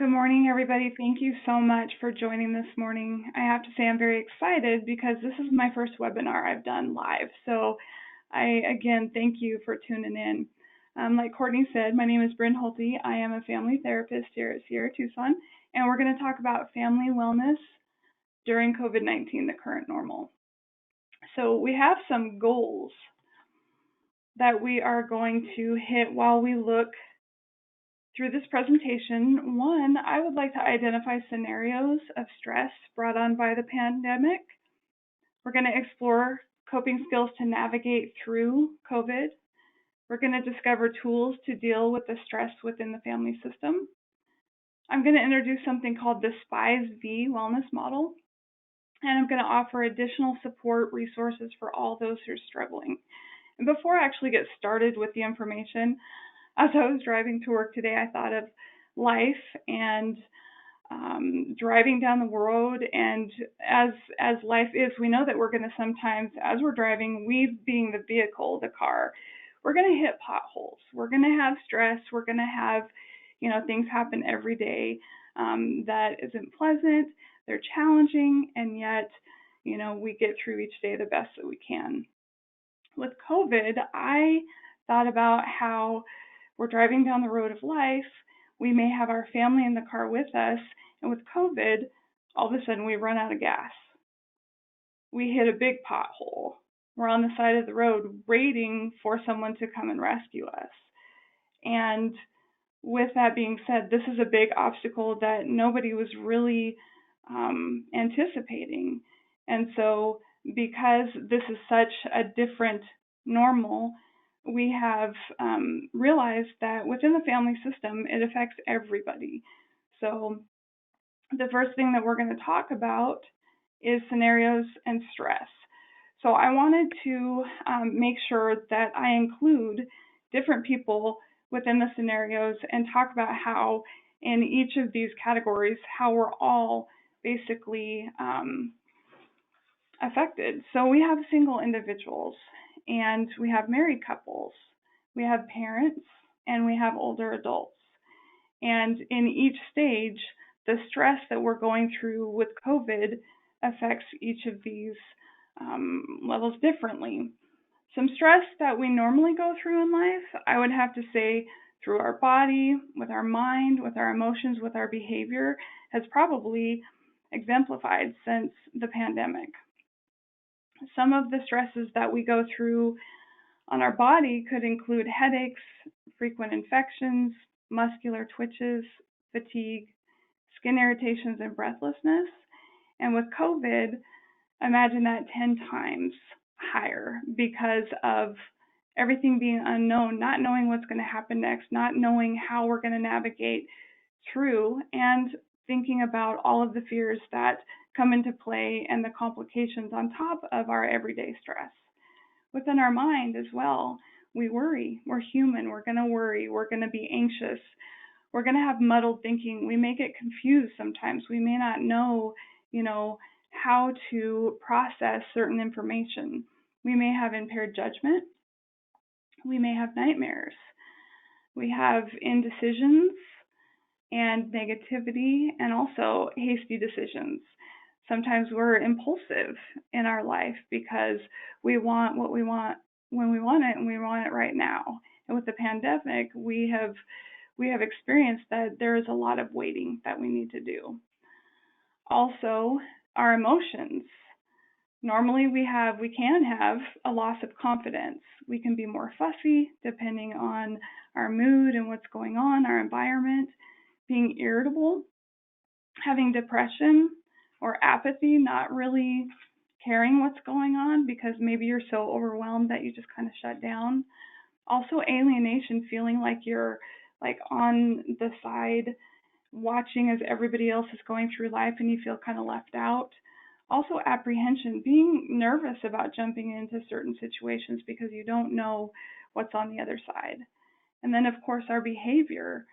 Good morning, everybody. Thank you so much for joining this morning. I have to say I'm very excited because this is my first webinar I've done live. So again, thank you for tuning in. Like Courtney said, my name is Bryn Holte. I am a family therapist here at Sierra Tucson, and we're going to talk about family wellness during COVID-19, the current normal. So we have some goals that we are going to hit while we look through this presentation. One, I would like to identify scenarios of stress brought on by the pandemic. We're going to explore coping skills to navigate through COVID. We're going to discover tools to deal with the stress within the family system. I'm going to introduce something called the SPIES-V wellness model, and I'm going to offer additional support resources for all those who are struggling. And before I actually get started with the information, as I was driving to work today, I thought of life and driving down the road. And as life is, we know that we're going to sometimes, as we're driving, we being the vehicle, the car, we're going to hit potholes. We're going to have stress. We're going to have, things happen every day that isn't pleasant. They're challenging, and yet, we get through each day the best that we can. With COVID, I thought about how we're driving down the road of life. We may have our family in the car with us, and with COVID, all of a sudden we run out of gas. We hit a big pothole. We're on the side of the road waiting for someone to come and rescue us. And with that being said, this is a big obstacle that nobody was really anticipating. And so because this is such a different normal, we have realized that within the family system, it affects everybody. So the first thing that we're going to talk about is scenarios and stress. So I wanted to make sure that I include different people within the scenarios and talk about how in each of these categories, how we're all basically affected. So we have single individuals, and we have married couples, we have parents, and we have older adults. And in each stage, the stress that we're going through with COVID affects each of these levels differently. Some stress that we normally go through in life, I would have to say, through our body, with our mind, with our emotions, with our behavior, has probably exemplified since the pandemic. Some of the stresses that we go through on our body could include headaches, frequent infections, muscular twitches, fatigue, skin irritations, and breathlessness. And with COVID, imagine that 10 times higher because of everything being unknown, not knowing what's going to happen next, not knowing how we're going to navigate through, and thinking about all of the fears that come into play and the complications on top of our everyday stress. Within our mind as well, we worry. We're human. We're going to worry. We're going to be anxious. We're going to have muddled thinking. We may get confused sometimes. We may not know, how to process certain information. We may have impaired judgment. We may have nightmares. We have indecisions and negativity, and also hasty decisions. Sometimes we're impulsive in our life because we want what we want when we want it, and we want it right now. And with the pandemic, we have experienced that there is a lot of waiting that we need to do. Also, our emotions. Normally we can have a loss of confidence. We can be more fussy depending on our mood and what's going on, our environment, being irritable, having depression or apathy, not really caring what's going on because maybe you're so overwhelmed that you just kind of shut down. Also alienation, feeling like you're like on the side watching as everybody else is going through life and you feel kind of left out. Also apprehension, being nervous about jumping into certain situations because you don't know what's on the other side. And then of course our behavior.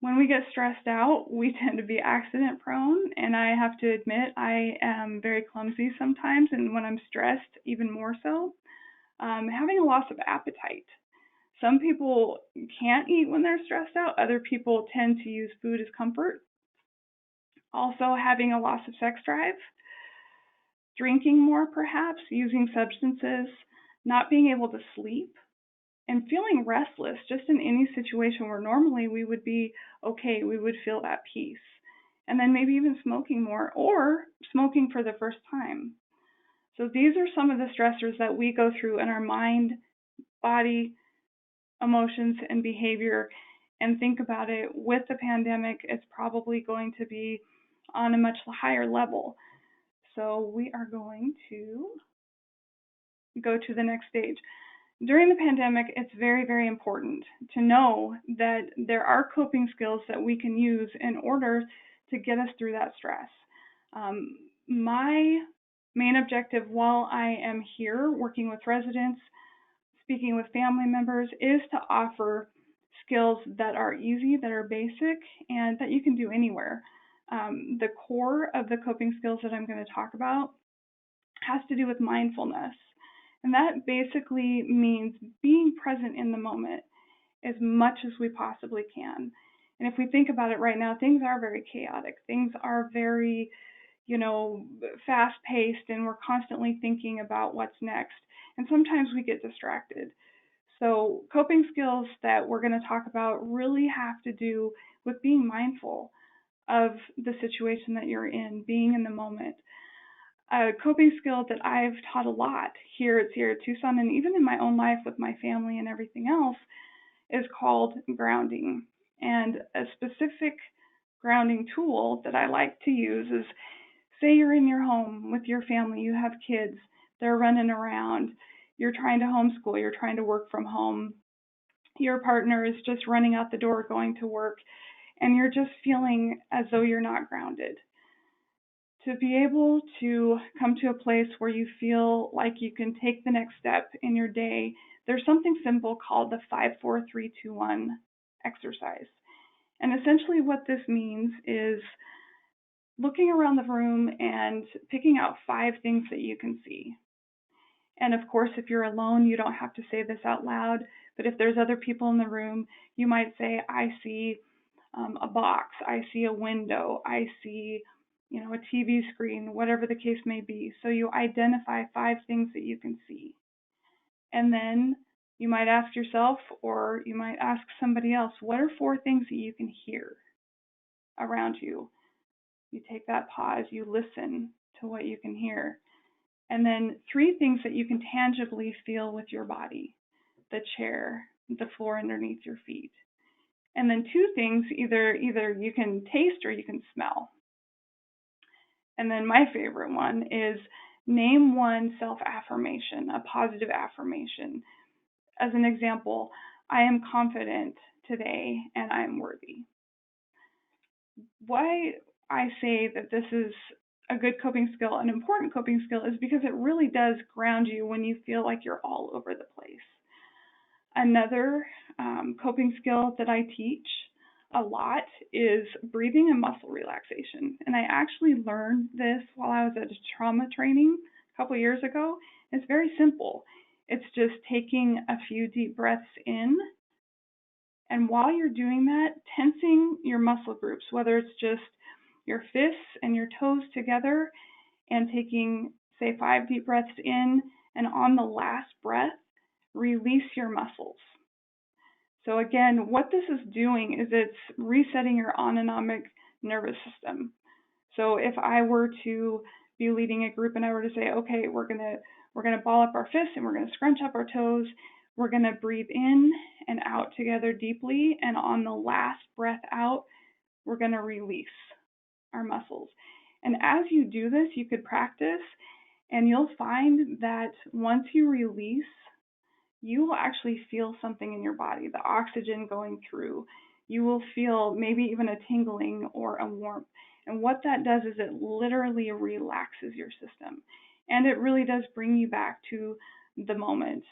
When we get stressed out, we tend to be accident prone, and I have to admit I am very clumsy sometimes, and when I'm stressed, even more so. Having a loss of appetite. Some people can't eat when they're stressed out. Other people tend to use food as comfort. Also, having a loss of sex drive, drinking more perhaps, using substances, not being able to sleep, and feeling restless just in any situation where normally we would be okay, we would feel that peace. And then maybe even smoking more or smoking for the first time. So these are some of the stressors that we go through in our mind, body, emotions, and behavior. And think about it, with the pandemic, it's probably going to be on a much higher level. So we are going to go to the next stage. During the pandemic, it's very, very important to know that there are coping skills that we can use in order to get us through that stress. My main objective while I am here working with residents, speaking with family members, is to offer skills that are easy, that are basic, and that you can do anywhere. The core of the coping skills that I'm going to talk about has to do with mindfulness. And that basically means being present in the moment as much as we possibly can. And if we think about it right now, things are very chaotic. Things are very, fast paced, and we're constantly thinking about what's next. And sometimes we get distracted. So coping skills that we're going to talk about really have to do with being mindful of the situation that you're in, being in the moment. A coping skill that I've taught a lot here at Sierra Tucson, and even in my own life with my family and everything else, is called grounding. And a specific grounding tool that I like to use is, say you're in your home with your family, you have kids, they're running around, you're trying to homeschool, you're trying to work from home, your partner is just running out the door going to work, and you're just feeling as though you're not grounded. To be able to come to a place where you feel like you can take the next step in your day, there's something simple called the 5-4-3-2-1 exercise. And essentially what this means is looking around the room and picking out 5 things that you can see. And of course, if you're alone, you don't have to say this out loud, but if there's other people in the room, you might say, I see a box, I see a window, I see a TV screen, whatever the case may be. So you identify 5 things that you can see. And then you might ask yourself, or you might ask somebody else, what are 4 things that you can hear around you? You take that pause, you listen to what you can hear. And then 3 things that you can tangibly feel with your body: the chair, the floor underneath your feet. And then 2 things, either you can taste or you can smell. And then my favorite one is name 1 self-affirmation, a positive affirmation. As an example, I am confident today and I am worthy. Why I say that this is a good coping skill, an important coping skill, is because it really does ground you when you feel like you're all over the place. Another coping skill that I teach a lot is breathing and muscle relaxation. And I actually learned this while I was at a trauma training a couple years ago. It's very simple. It's just taking a few deep breaths in, and while you're doing that, tensing your muscle groups, whether it's just your fists and your toes together, and taking, say, 5 deep breaths in, and on the last breath, release your muscles. So again, what this is doing is it's resetting your autonomic nervous system. So if I were to be leading a group and I were to say, okay, we're gonna ball up our fists and we're gonna scrunch up our toes, we're gonna breathe in and out together deeply, and on the last breath out, we're gonna release our muscles. And as you do this, you could practice, and you'll find that once you release, you will actually feel something in your body, the oxygen going through. You will feel maybe even a tingling or a warmth. And what that does is it literally relaxes your system. And it really does bring you back to the moment,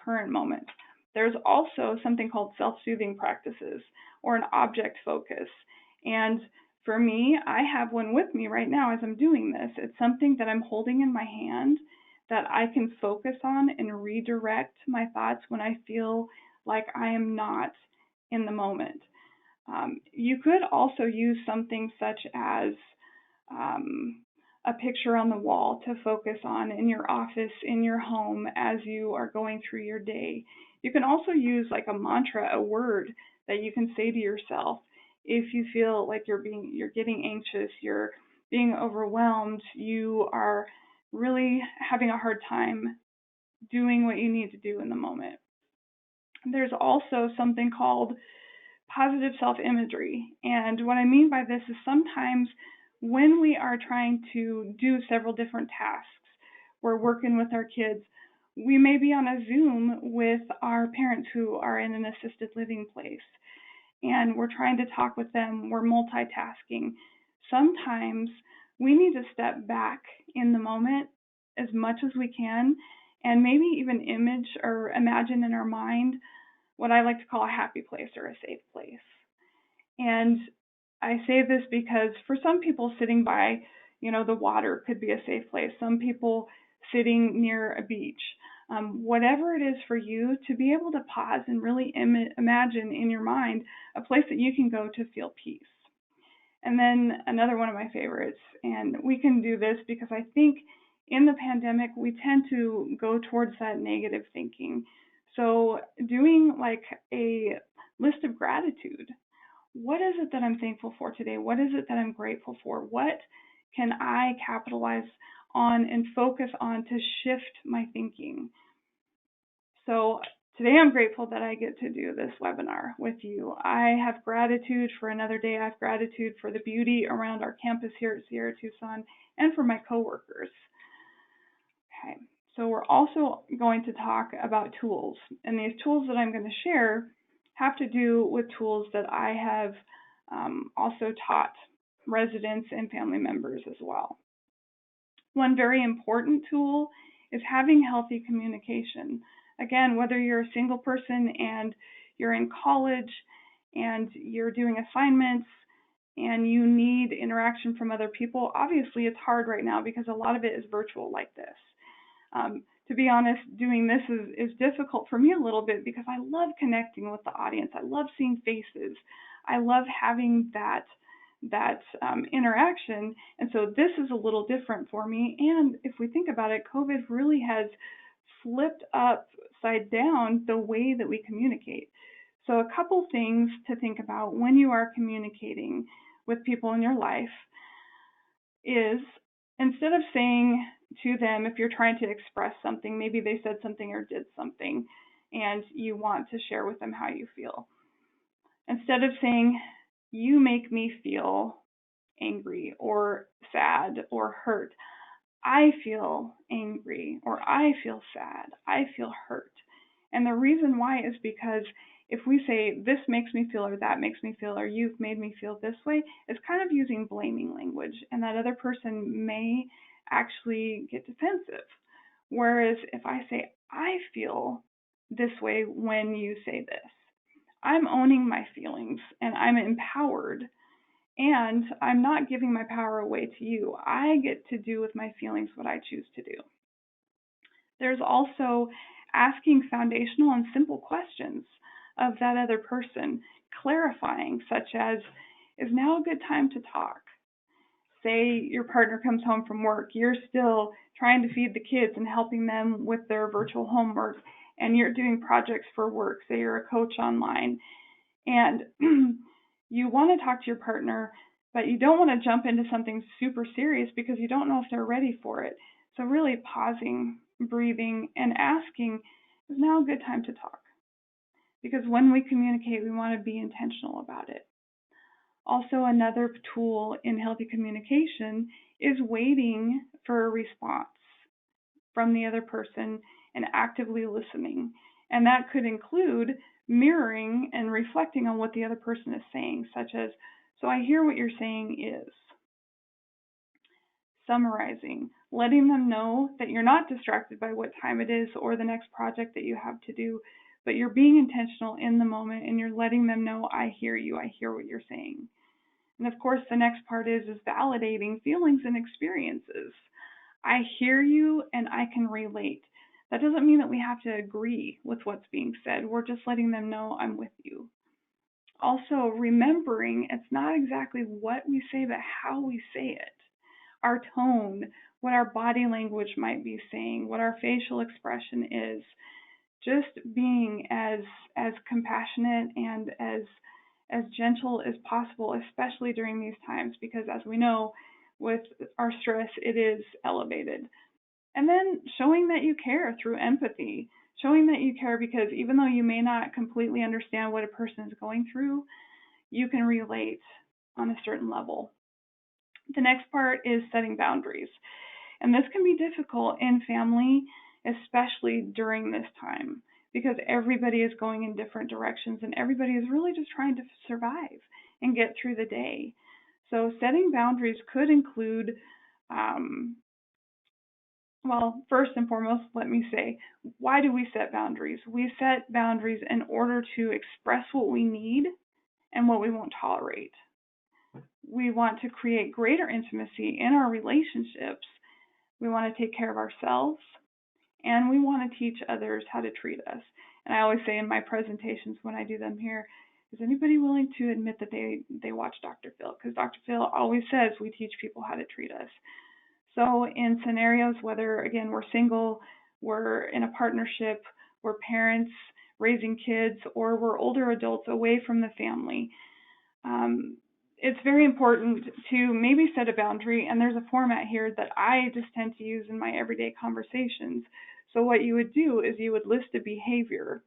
current moment. There's also something called self-soothing practices, or an object focus. And for me, I have one with me right now as I'm doing this. It's something that I'm holding in my hand that I can focus on and redirect my thoughts when I feel like I am not in the moment. You could also use something such as a picture on the wall to focus on in your office, in your home, as you are going through your day. You can also use like a mantra, a word that you can say to yourself if you feel like you're getting anxious, you're being overwhelmed, you are really having a hard time doing what you need to do in the moment. There's also something called positive self-imagery. And what I mean by this is sometimes when we are trying to do several different tasks, we're working with our kids, we may be on a Zoom with our parents who are in an assisted living place, and we're trying to talk with them, we're multitasking. Sometimes we need to step back in the moment as much as we can, and maybe even image or imagine in our mind what I like to call a happy place or a safe place. And I say this because for some people sitting by, the water could be a safe place. Some people sitting near a beach. Whatever it is for you, to be able to pause and really imagine in your mind a place that you can go to feel peace. And then another one of my favorites, and we can do this because I think in the pandemic, we tend to go towards that negative thinking. So doing like a list of gratitude. What is it that I'm thankful for today? What is it that I'm grateful for? What can I capitalize on and focus on to shift my thinking? So today I'm grateful that I get to do this webinar with you. I have gratitude for another day. I have gratitude for the beauty around our campus here at Sierra Tucson and for my coworkers. Okay, so we're also going to talk about tools, and these tools that I'm going to share have to do with tools that I have also taught residents and family members as well. One very important tool is having healthy communication. Again, whether you're a single person and you're in college and you're doing assignments and you need interaction from other people, obviously it's hard right now because a lot of it is virtual like this. To be honest, doing this is difficult for me a little bit because I love connecting with the audience. I love seeing faces. I love having that interaction. And so this is a little different for me. And if we think about it, COVID really has flipped upside down the way that we communicate. So a couple things to think about when you are communicating with people in your life is, instead of saying to them, if you're trying to express something, maybe they said something or did something, and you want to share with them how you feel. Instead of saying, you make me feel angry or sad or hurt, I feel angry or I feel sad, I feel hurt. And the reason why is because if we say this makes me feel or that makes me feel or you've made me feel this way, it's kind of using blaming language, and that other person may actually get defensive. Whereas if I say I feel this way when you say this, I'm owning my feelings and I'm empowered, and I'm not giving my power away to you. I get to do with my feelings what I choose to do. There's also asking foundational and simple questions of that other person, clarifying, such as, is now a good time to talk? Say your partner comes home from work, you're still trying to feed the kids and helping them with their virtual homework, and you're doing projects for work. Say you're a coach online, and you want to talk to your partner, but you don't want to jump into something super serious because you don't know if they're ready for it. So really pausing, breathing, and asking, is now a good time to talk? Because when we communicate, we want to be intentional about it. Also, another tool in healthy communication is waiting for a response from the other person and actively listening. And that could include mirroring and reflecting on what the other person is saying, such as, so I hear what you're saying is. Summarizing, letting them know that you're not distracted by what time it is or the next project that you have to do, but you're being intentional in the moment and you're letting them know, I hear you, I hear what you're saying. And of course, the next part is validating feelings and experiences. I hear you and I can relate. That doesn't mean that we have to agree with what's being said. We're just letting them know I'm with you. Also, remembering it's not exactly what we say, but how we say it. Our tone, what our body language might be saying, what our facial expression is. Just being as compassionate and as gentle as possible, especially during these times, because as we know, with our stress, it is elevated. And then showing that you care through empathy, showing that you care because even though you may not completely understand what a person is going through, you can relate on a certain level. The next part is setting boundaries. And this can be difficult in family, especially during this time, because everybody is going in different directions and everybody is really just trying to survive and get through the day. So setting boundaries could include, well, first and foremost, let me say, why do we set boundaries? We set boundaries in order to express what we need and what we won't tolerate. We want to create greater intimacy in our relationships. We want to take care of ourselves, and we want to teach others how to treat us. And I always say in my presentations when I do them here, is anybody willing to admit that they watch Dr. Phil? Because Dr. Phil always says we teach people how to treat us. So in scenarios, whether, again, we're single, we're in a partnership, we're parents raising kids, or we're older adults away from the family, it's very important to maybe set a boundary, and there's a format here that I just tend to use in my everyday conversations. So what you would do is you would list a behavior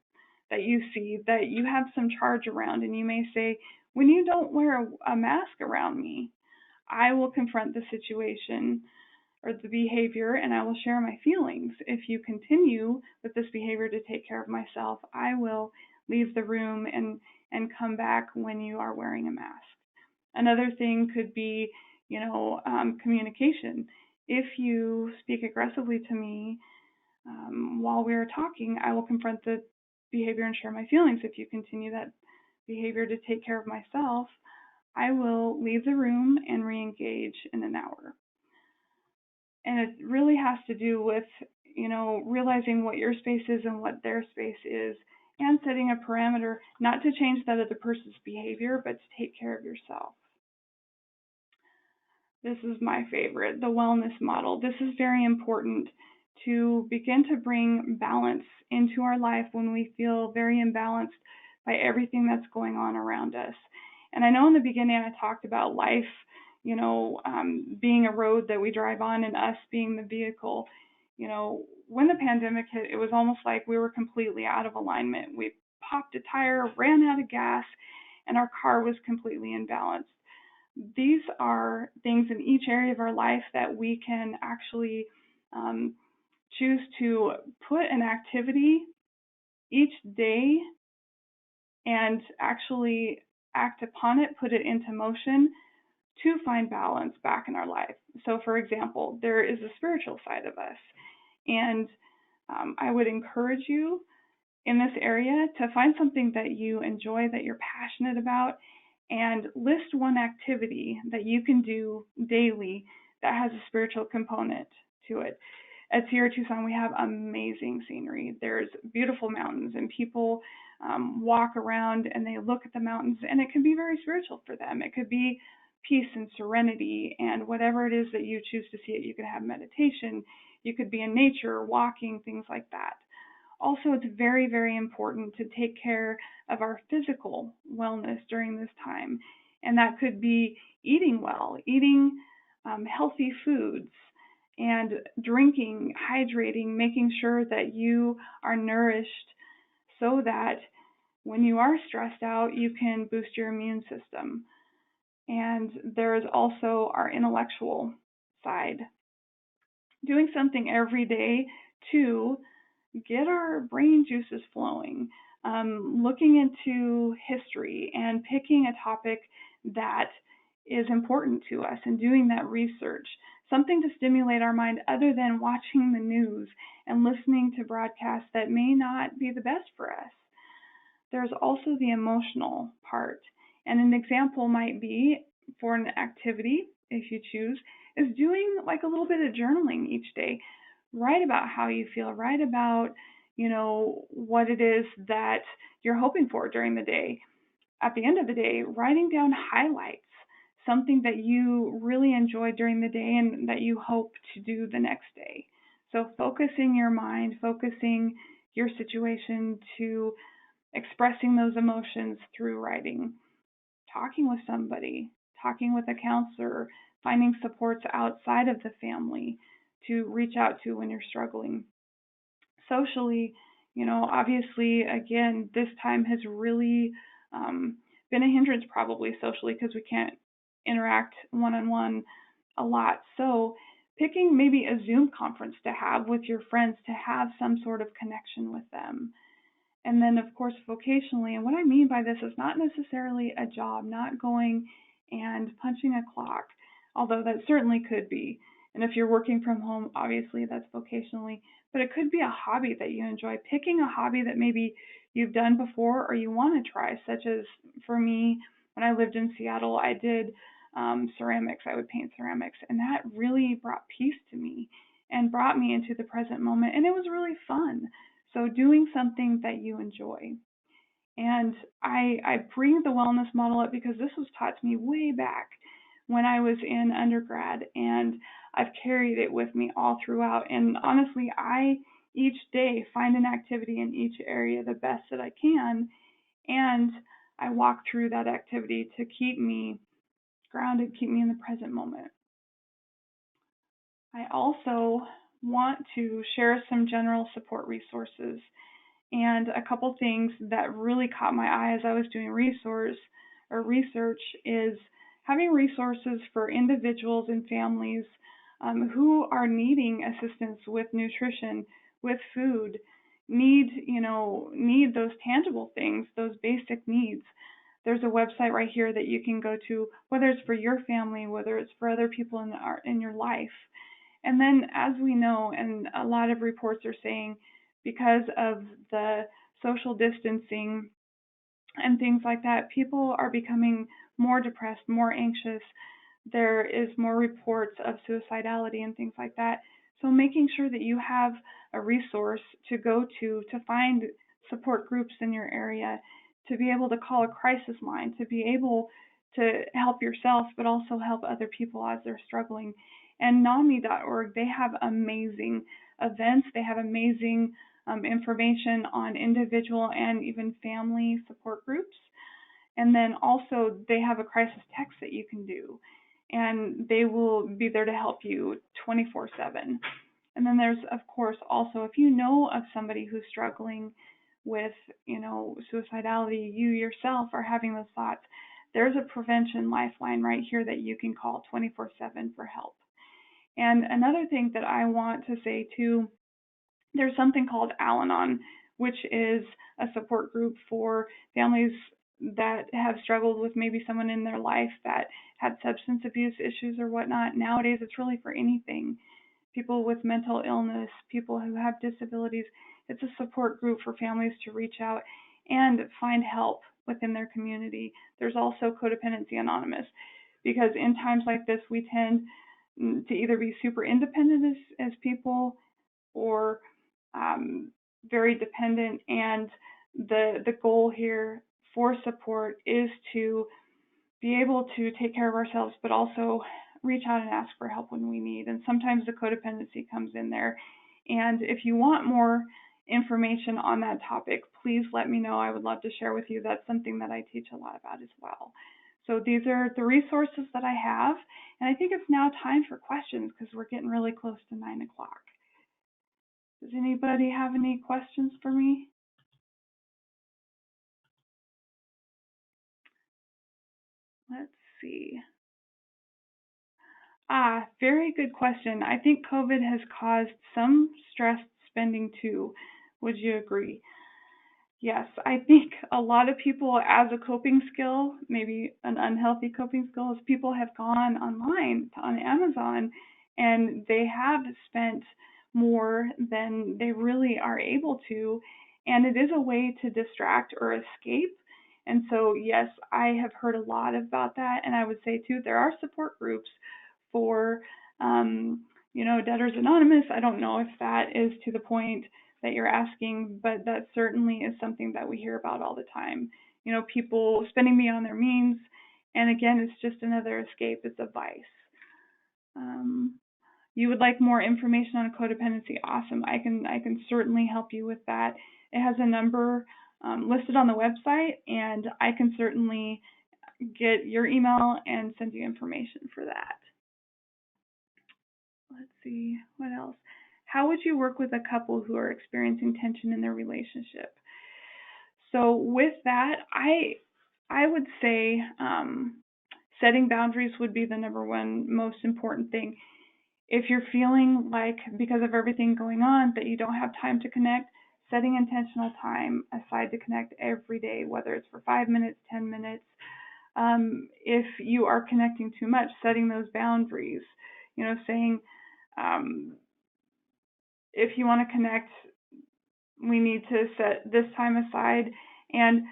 that you see that you have some charge around, and you may say, when you don't wear a mask around me, I will confront the situation or the behavior and I will share my feelings. If you continue with this behavior to take care of myself, I will leave the room and come back when you are wearing a mask. Another thing could be, communication. If you speak aggressively to me while we're talking, I will confront the behavior and share my feelings. If you continue that behavior to take care of myself, I will leave the room and re-engage in an hour. And it really has to do with, realizing what your space is and what their space is, and setting a parameter, not to change that other person's behavior, but to take care of yourself. This is my favorite, the wellness model. This is very important to begin to bring balance into our life when we feel very imbalanced by everything that's going on around us. And I know in the beginning I talked about life, being a road that we drive on and us being the vehicle. When the pandemic hit, it was almost like we were completely out of alignment. We popped a tire, ran out of gas, and our car was completely imbalanced. These are things in each area of our life that we can actually choose to put an activity each day and actually act upon it, put it into motion to find balance back in our life. So for example, there is a spiritual side of us, and I would encourage you in this area to find something that you enjoy, that you're passionate about, and list one activity that you can do daily that has a spiritual component to it. At Sierra Tucson, we have amazing scenery. There's beautiful mountains, and people walk around and they look at the mountains, and it can be very spiritual for them. It could be peace and serenity, and whatever it is that you choose to see it. You could have meditation, you could be in nature, walking, things like that. Also, it's very, very important to take care of our physical wellness during this time. And that could be eating well, eating healthy foods, and drinking, hydrating, making sure that you are nourished so that when you are stressed out, you can boost your immune system. And there is also our intellectual side. Doing something every day to get our brain juices flowing, looking into history and picking a topic that is important to us and doing that research, something to stimulate our mind other than watching the news and listening to broadcasts that may not be the best for us. There's also the emotional part. And an example might be, for an activity, if you choose, is doing like a little bit of journaling each day, write about how you feel, write about, what it is that you're hoping for during the day. At the end of the day, writing down highlights, something that you really enjoyed during the day and that you hope to do the next day. So focusing your mind, focusing your situation to expressing those emotions through writing, talking with somebody, talking with a counselor, finding supports outside of the family to reach out to when you're struggling. Socially, obviously, again, this time has really been a hindrance probably socially because we can't interact one-on-one a lot. So picking maybe a Zoom conference to have with your friends to have some sort of connection with them. And then, of course, vocationally, and what I mean by this is not necessarily a job, not going and punching a clock, although that certainly could be. And if you're working from home, obviously that's vocationally, but it could be a hobby that you enjoy. Picking a hobby that maybe you've done before or you want to try, such as for me, when I lived in Seattle, I did ceramics. I would paint ceramics, and that really brought peace to me and brought me into the present moment, and it was really fun. So doing something that you enjoy. And I bring the wellness model up because this was taught to me way back when I was in undergrad, and I've carried it with me all throughout. And honestly, I each day find an activity in each area the best that I can, and I walk through that activity to keep me grounded, keep me in the present moment. I also want to share some general support resources. And a couple things that really caught my eye as I was doing research is having resources for individuals and families who are needing assistance with nutrition, with food, need those tangible things, those basic needs. There's a website right here that you can go to, whether it's for your family, whether it's for other people in your life. And then, as we know, and a lot of reports are saying, because of the social distancing and things like that, people are becoming more depressed, more anxious. There is more reports of suicidality and things like that. So making sure that you have a resource to go to find support groups in your area, to be able to call a crisis line, to be able to help yourself, but also help other people as they're struggling. And NAMI.org, they have amazing events. They have amazing information on individual and even family support groups. And then also they have a crisis text that you can do, and they will be there to help you 24/7. And then there's, of course, also if you know of somebody who's struggling with, suicidality, you yourself are having those thoughts, there's a prevention lifeline right here that you can call 24/7 for help. And another thing that I want to say too, there's something called Al-Anon, which is a support group for families that have struggled with maybe someone in their life that had substance abuse issues or whatnot. Nowadays, it's really for anything. People with mental illness, people who have disabilities. It's a support group for families to reach out and find help within their community. There's also Codependency Anonymous, because in times like this, we tend to either be super independent as people or very dependent, and the goal here for support is to be able to take care of ourselves, but also reach out and ask for help when we need. And sometimes the codependency comes in there. And if you want more information on that topic, please let me know. I would love to share with you. That's something that I teach a lot about as well. So these are the resources that I have. And I think it's now time for questions because we're getting really close to 9 o'clock. Does anybody have any questions for me? Let's see. Very good question. I think COVID has caused some stressed spending too. Would you agree? Yes, I think a lot of people, as a coping skill, maybe an unhealthy coping skill, is people have gone online on Amazon and they have spent more than they really are able to. And it is a way to distract or escape. And so, yes, I have heard a lot about that. And I would say, too, there are support groups for, Debtors Anonymous, I don't know if that is to the point that you're asking, but that certainly is something that we hear about all the time. People spending beyond their means, and again, it's just another escape. It's a vice. You would like more information on codependency? Awesome. I can certainly help you with that. It has a number listed on the website, and I can certainly get your email and send you information for that. Let's see, what else? How would you work with a couple who are experiencing tension in their relationship? So with that, I would say setting boundaries would be the number one most important thing. If you're feeling like, because of everything going on, that you don't have time to connect, setting intentional time aside to connect every day, whether it's for 5 minutes, 10 minutes. If you are connecting too much, setting those boundaries, saying, if you want to connect, we need to set this time aside. And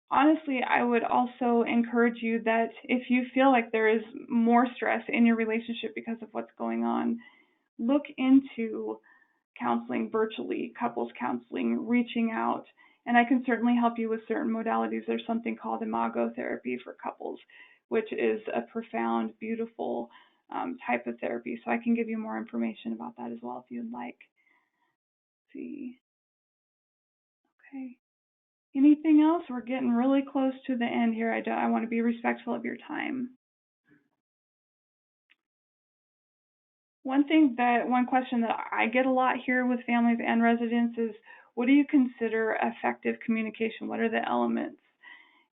honestly, I would also encourage you that if you feel like there is more stress in your relationship because of what's going on, look into counseling virtually, couples counseling, reaching out. And I can certainly help you with certain modalities. There's something called imago therapy for couples, which is a profound, beautiful type of therapy. So I can give you more information about that as well if you'd like. Let's see. Okay. Anything else? We're getting really close to the end here. I want to be respectful of your time. One question that I get a lot here with families and residents is, what do you consider effective communication? What are the elements?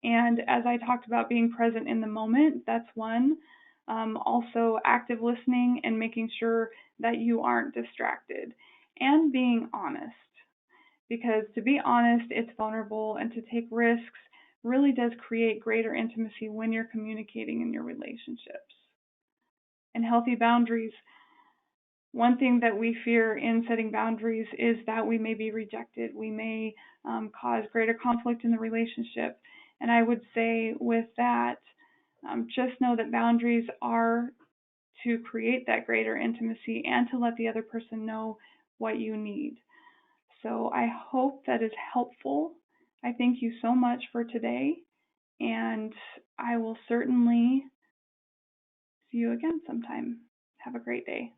And as I talked about, being present in the moment, that's one. Also active listening and making sure that you aren't distracted, and being honest. Because to be honest, it's vulnerable, and to take risks really does create greater intimacy when you're communicating in your relationships. And healthy boundaries. One thing that we fear in setting boundaries is that we may be rejected. We may cause greater conflict in the relationship. And I would say with that, just know that boundaries are to create that greater intimacy and to let the other person know what you need. So I hope that is helpful. I thank you so much for today, and I will certainly see you again sometime. Have a great day.